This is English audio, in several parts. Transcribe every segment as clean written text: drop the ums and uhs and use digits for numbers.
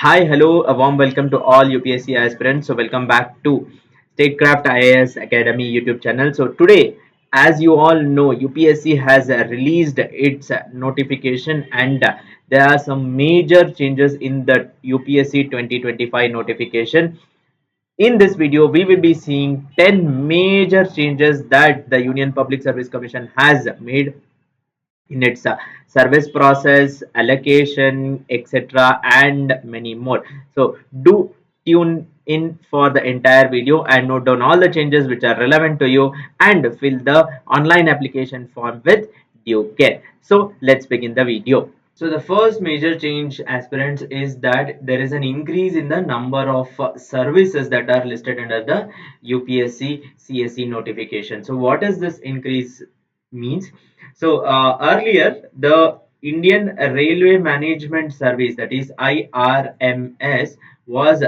Hi, hello, a warm welcome to all UPSC aspirants. So, welcome back to Statecraft IAS Academy YouTube channel. So, today, as you all know, UPSC has released its notification, and there are some major changes in the UPSC 2025 notification. In this video, we will be seeing 10 major changes that the Union Public Service Commission has made in its service process, allocation, etc., and many more. So do tune in for the entire video and note down all the changes which are relevant to you and fill the online application form with due care. So let's begin the video. So the first major change, aspirants, is that there is an increase in the number of services that are listed under the UPSC CSE notification. So what does this increase means? So earlier the Indian Railway Management Service, that is IRMS, was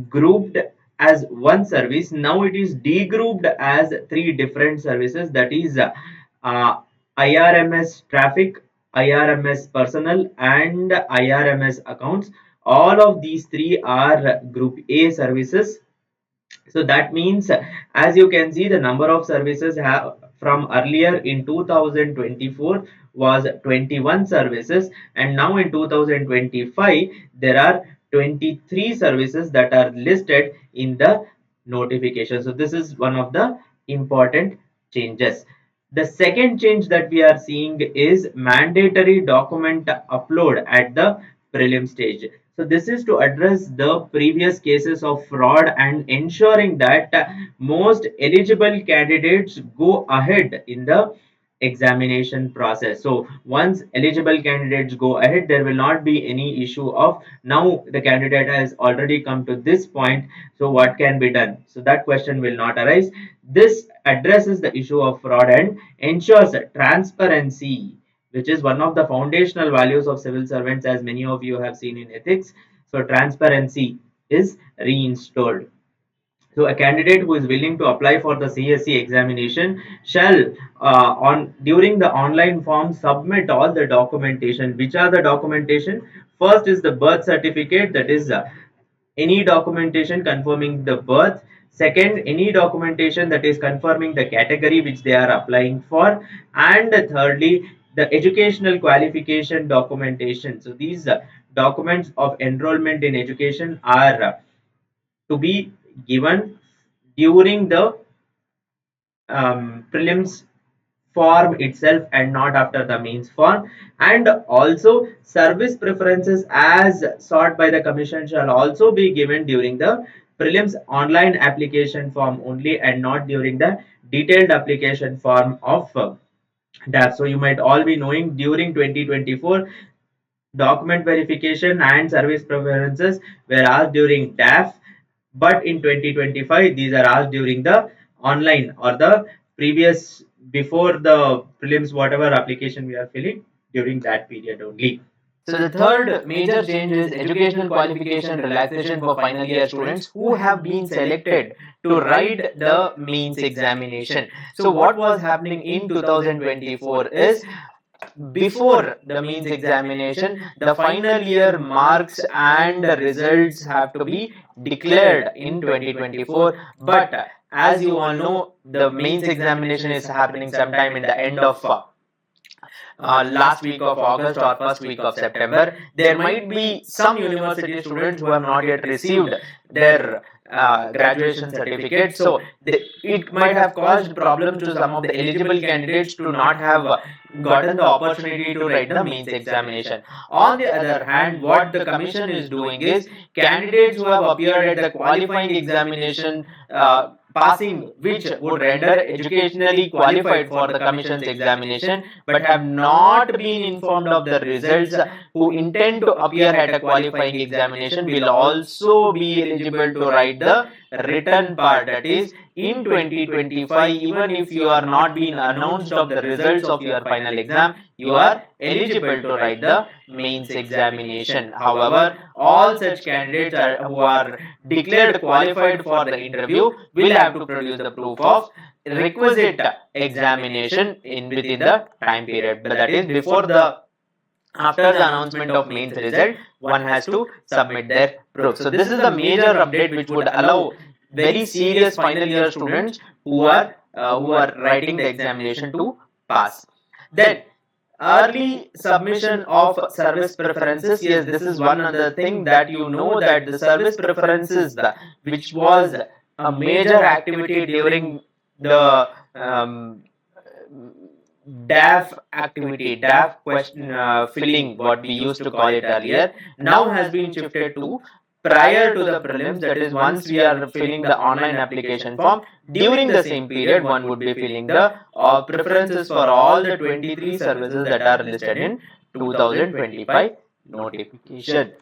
grouped as one service. Now it is degrouped as three different services, that is IRMS Traffic, IRMS Personnel, and IRMS Accounts. All of these three are Group A services. So that means, as you can see, the number of services have from earlier in 2024 was 21 services, and now in 2025 there are 23 services that are listed in the notification. So this is one of the important changes. The second change that we are seeing is mandatory document upload at the prelim stage. So this is to address the previous cases of fraud and ensuring that most eligible candidates go ahead in the examination process. So once eligible candidates go ahead, there will not be any issue of now the candidate has already come to this point, so what can be done? So that question will not arise. This addresses the issue of fraud and ensures transparency, which is one of the foundational values of civil servants, as many of you have seen in ethics. So transparency is reinstalled. So a candidate who is willing to apply for the CSE examination shall on during the online form submit all the documentation. Which are the documentation? First is the birth certificate, that is any documentation confirming the birth. Second, any documentation that is confirming the category which they are applying for. And thirdly, the educational qualification documentation. So these documents of enrollment in education are to be given during the prelims form itself and not after the mains form. And also service preferences as sought by the commission shall also be given during the prelims online application form only and not during the detailed application form of DAF. So you might all be knowing during 2024 document verification and service preferences were asked during DAF, but in 2025 these are asked during the online or the previous before the prelims whatever application we are filling during that period only. So the third major change is educational qualification relaxation for final year students who have been selected to write the mains examination. So what was happening in 2024 is before the mains examination, the final year marks and the results have to be declared in 2024. But as you all know, the mains examination is happening sometime in the end of last week of August or first week of September. There might be some university students who have not yet received their graduation certificate, so it might have caused problems to some of the eligible candidates to not have gotten the opportunity to write the mains examination. On the other hand, what the commission is doing is candidates who have appeared at the qualifying examination passing, which would render educationally qualified for the commission's examination but have not been informed of the results, who intend to appear at a qualifying examination will also be eligible to write the written part. That is, in 2025, even if you are not being announced of the results of your final exam, you are eligible to write the mains examination. However, all such candidates who are declared qualified for the interview will have to produce the proof of requisite examination within the time period, that is before the after the announcement of mains result, one has to submit their proof. So this is the major update which would allow very serious final year students who are writing the examination to pass. Then early submission of service preferences. Yes, this is one other thing that you know, that the service preferences, which was a major activity during the DAF activity, DAF question filling, what we used to call it earlier, now has been shifted to prior to the prelims. That is, once we are filling the online application form, during the same period, one would be filling the preferences for all the 23 services that are listed in 2025 notification.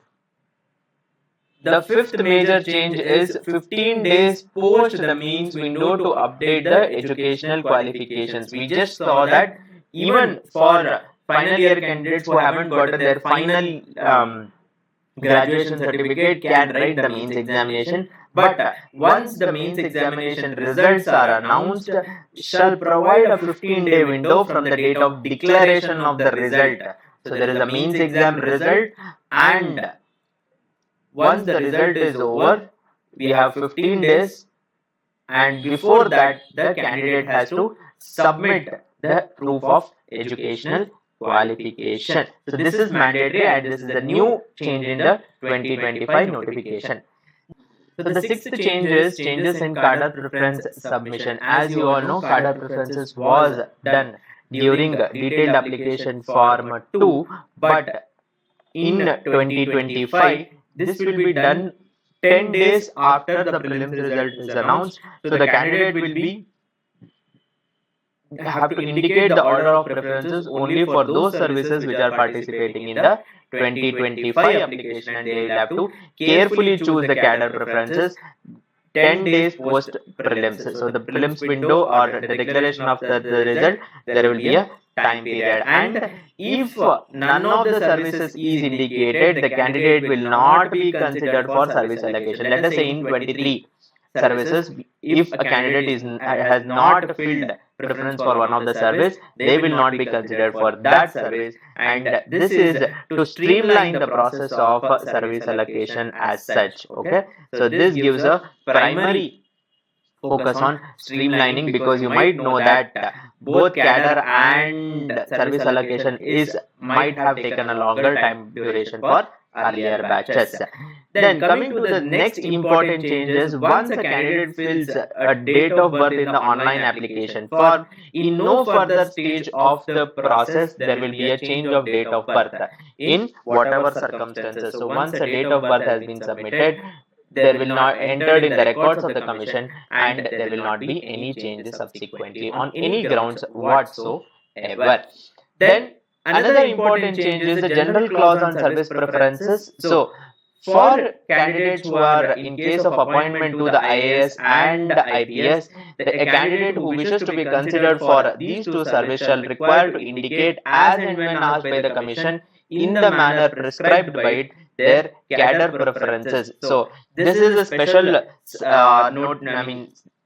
The fifth major change is 15 days post the means window to update the educational qualifications. We just saw that even for final year candidates who haven't gotten their final graduation certificate can write the mains examination, but once the mains examination results are announced, shall provide a 15-day window from the date of declaration of the result. So there is a mains exam result, and once the result is over, we have 15 days, and before that the candidate has to submit the proof of educational qualification. So this is mandatory, and this is a new change in the 2025 notification. So the sixth change is changes in cadre preference submission. As you all know, cadre preferences was done during detailed application form 2, but in 2025 this will be done 10 days after the prelims result is announced. So the candidate will be have to indicate the order of preferences only for those services which are participating in the 2025 application, and they will have to carefully choose the cadre preferences 10 days post prelims. So the prelims window or the declaration of the result, there will be a time period, and if none of the services is indicated, the candidate will not be considered for service allocation. Let us say in 23 services, if a candidate has not filled preference for one of the service, they will not be considered for that service, and this is to streamline the process of service allocation as such. Okay, so this gives a primary focus on streamlining, because you might know that both cadre and service allocation might have taken a longer time duration for earlier batches. Then coming to the next important changes, once a candidate fills a date of birth in the online application form, in no further stage of the process there will be a change of date of birth in whatever circumstances. So once a date of birth has been submitted, there will not entered in the records of the commission, and there will not be any changes subsequently on any grounds whatsoever. Then another important change is the general clause on service preferences. So for candidates who are in case of appointment to the IAS and IPS, a candidate who wishes to be considered for these two services shall require to indicate, as and when asked by the commission, in the manner prescribed by it, their cadre preferences. So this is a special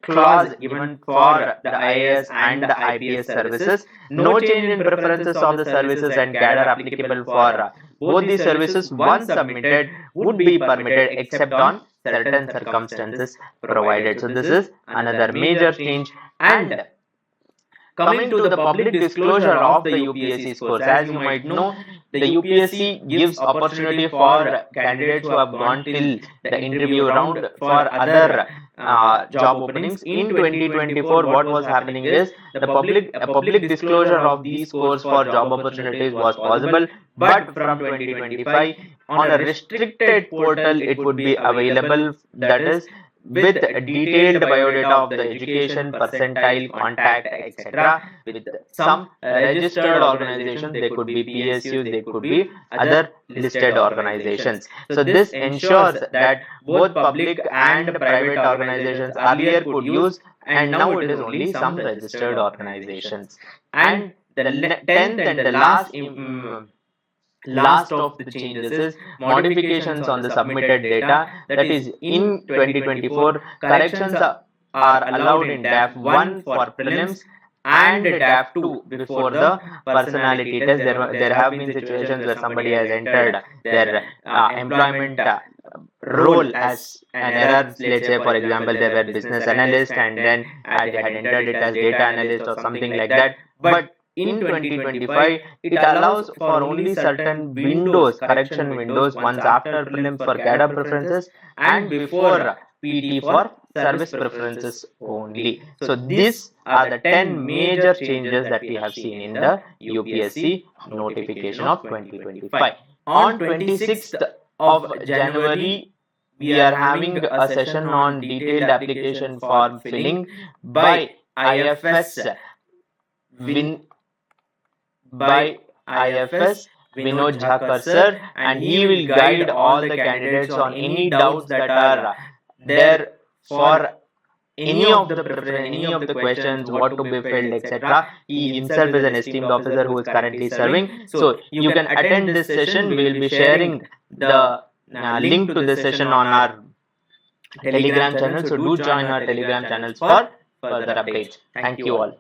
clause given for the IAS and the IPS services. No change in preferences of the services and cadre applicable for both these services once submitted would be permitted, except on certain circumstances provided. So this is another major change. And coming to the public disclosure of the UPSC scores, as you might know, the UPSC gives opportunity for candidates who have gone till the interview round for other job openings. In 2024, what was happening is a public disclosure of these scores for job opportunities was possible, but from 2025 on a restricted portal it would be available, that is with a detailed biodata of the education, percentile, contact, etc. with some registered organizations. They could be PSUs, they could be other listed organizations. So this ensures that both public and private organizations earlier could use, and now it is only some registered organizations. And the 10th and the last of the changes is modifications on the submitted data. That is, in 2024, corrections are allowed in DAF 1 for prelims and tab 2 before the personality test. There have been situations where somebody has entered their employment role as an error. Let's say, for example, they were business analyst and then they had entered it as data analyst or something like that. But in 2025, it allows for only certain windows, correction windows, once after prelims for cadre preferences and before PT for service preferences only. So these are the 10 major changes that we have seen in the UPSC notification of 2025. On 26th of January, we are having a session on detailed application form filling by IFS Win by IFS Vinod Jhakar sir, and he will guide all the candidates on any doubts that are there for any of the questions, what to be filled, etc. He himself is an esteemed officer who is currently serving. So you can attend this session. We will be sharing the link to this session on our Telegram channel. So do join our Telegram channels for further updates. Thank you all.